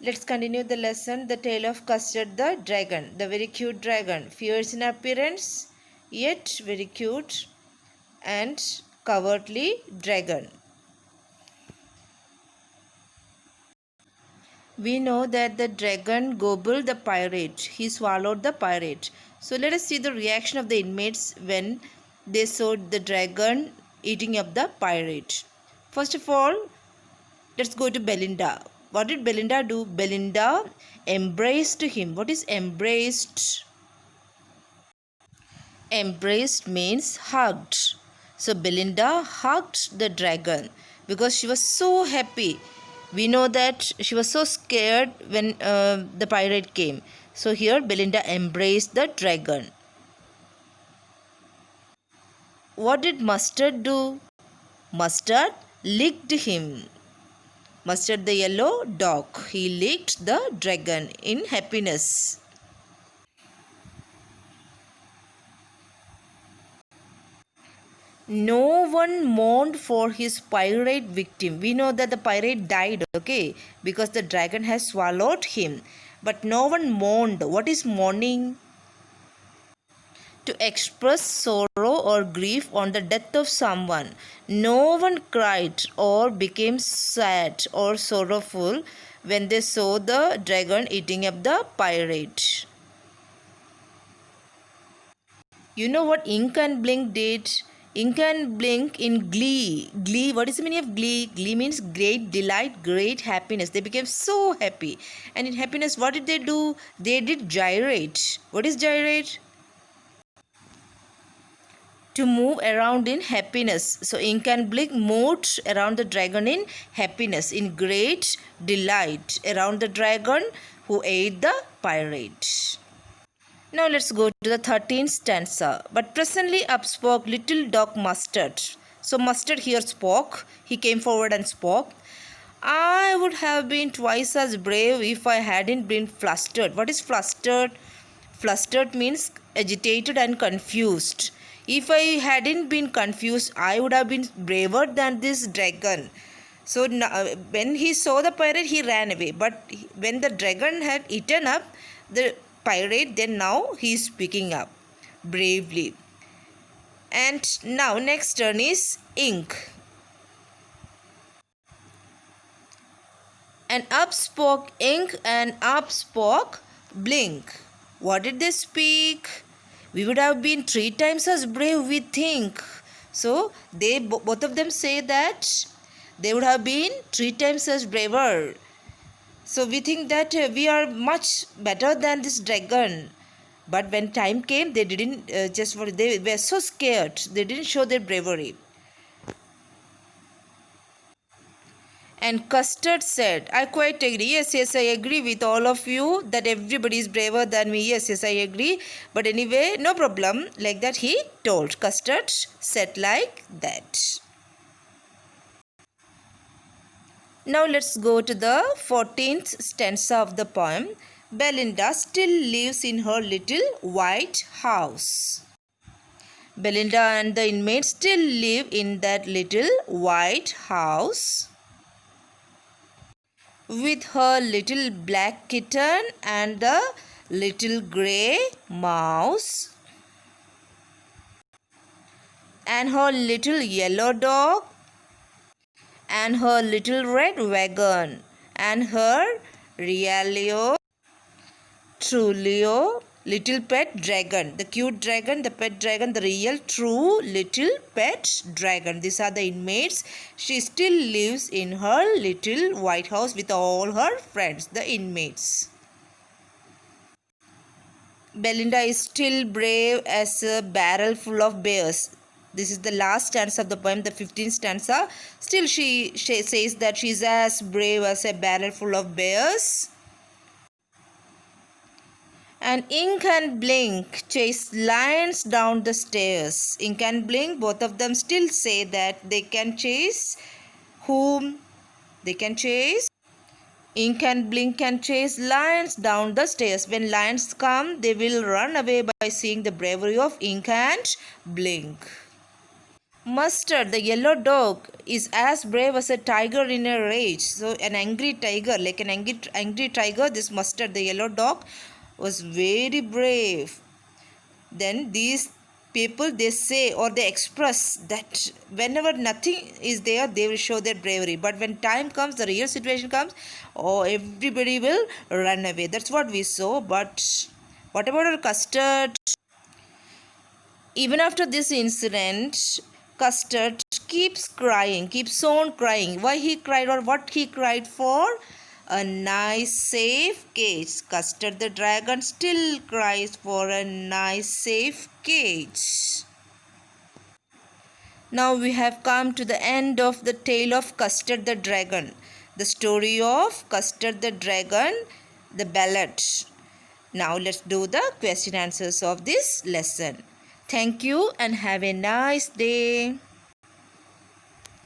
Let's continue the lesson. The tale of Custard the dragon. The very cute dragon. Fierce in appearance, yet very cute and cowardly dragon. We know that the dragon gobbled the pirate. He swallowed the pirate. So let us see the reaction of the inmates when they saw the dragon eating up the pirate. First of all, let's go to Belinda. What did Belinda do? Belinda embraced him. What is embraced? Embraced means hugged. So Belinda hugged the dragon because she was so happy. We know that she was so scared when the pirate came. So here Belinda embraced the dragon. What did Mustard do? Mustard licked him. Mustard the yellow dog. He licked the dragon in happiness. No one mourned for his pirate victim. We know that the pirate died, okay, because the dragon has swallowed him. But no one mourned. What is mourning? To express sorrow or grief on the death of someone. No one cried or became sad or sorrowful when they saw the dragon eating up the pirate. You know what Ink and Blink did? Ink and Blink in Glee. Glee, what is the meaning of Glee? Glee means great delight, great happiness. They became so happy. And in happiness, what did they do? They did gyrate. What is gyrate? To move around in happiness. So Ink and Blink moved around the dragon in happiness, in great delight around the dragon who ate the pirate. Now let's go to the 13th stanza. But presently up spoke little dog Mustard. So Mustard here spoke. He came forward and spoke. I would have been twice as brave if I hadn't been flustered. What is flustered? Flustered means agitated and confused. If I hadn't been confused, I would have been braver than this dragon. So when he saw the pirate, he ran away. But when the dragon had eaten up the pirate, then now he is speaking up bravely. And now next turn is Ink. And up spoke Ink and up spoke Blink. What did they speak? We would have been 3 times as brave, we think. So they both of them say that they would have been 3 times as braver. So we think that we are much better than this dragon. But when time came, they didn't they were so scared. They didn't show their bravery. And Custard said, I quite agree. Yes, I agree with all of you that everybody is braver than me. Yes, I agree. But anyway, no problem. Like that he told. Custard said like that. Now let's go to the 14th stanza of the poem. Belinda still lives in her little white house. Belinda and the inmates still live in that little white house with her little black kitten and the little grey mouse and her little yellow dog and her little red wagon and her Realio Trulio little pet dragon, the cute dragon, the pet dragon, the real true little pet dragon. These are the inmates. She still lives in her little white house with all her friends, the inmates. Belinda is still brave as a barrel full of bears. This is the last stanza of the poem, the 15th stanza. Still she says that she is as brave as a barrel full of bears. And Ink and Blink chase lions down the stairs. Ink and Blink, both of them still say that they can chase whom? They can chase. Ink and Blink can chase lions down the stairs. When lions come, they will run away by seeing the bravery of Ink and Blink. Mustard, the yellow dog, is as brave as a tiger in a rage. So, an angry tiger, like an angry tiger, this Mustard, the yellow dog, was very brave. Then these people, they say or they express that whenever nothing is there, they will show their bravery. But when time comes, the real situation comes, oh, everybody will run away. That's what we saw. But what about our Custard? Even after this incident, Custard keeps on crying. Why he cried or what he cried for? A nice, safe cage. Custard the dragon still cries for a nice, safe cage. Now we have come to the end of the tale of Custard the dragon. The story of Custard the dragon, the ballad. Now let's do the question answers of this lesson. Thank you and have a nice day.